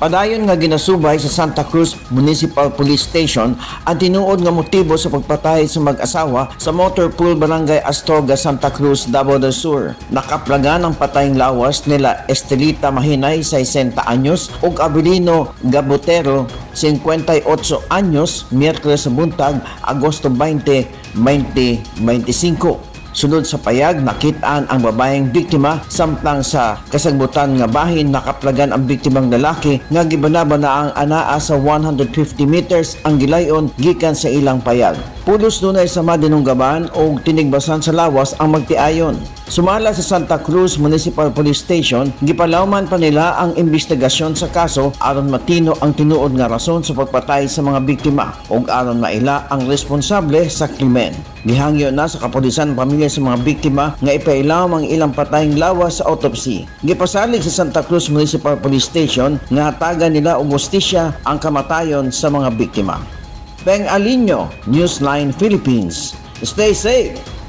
Padayon nga ginasubay sa Santa Cruz Municipal Police Station ang tinuod nga motibo sa pagpatay sa mag-asawa sa Motor Pool Barangay Astorga, Santa Cruz, Davao del Sur. Nakaplagan ang patayng lawas nila Estelita Mahinay, 60 anyos, ug Abilino Gabotero, 58 anyos, Miyerkules sa buntag, Agosto 20, 2025. Sunod sa payag, nakitaan ang babaeng biktima samtang sa kasagbutan nga bahin nakaplagan ang biktimang lalaki nga gibanabana ang anaa sa 150 meters ang gilayon gikan sa ilang payag. Pulos dunay sama dinunggaban o tinigbasan sa lawas ang magtiayon. Sumala sa Santa Cruz Municipal Police Station, gipalawman pa nila ang investigasyon sa kaso aron matino ang tinuod nga rason sa pagpatay sa mga biktima ug aron maila ang responsable sa krimen. Gihangyo na sa kapulisan pamilya sa mga biktima nga ipailaw ang ilang patayng lawas sa autopsy. Gipasalig sa Santa Cruz Municipal Police Station nga hatagan nila og hustisya ang kamatayon sa mga biktima. Beng Alinyo, Newsline Philippines. Stay safe!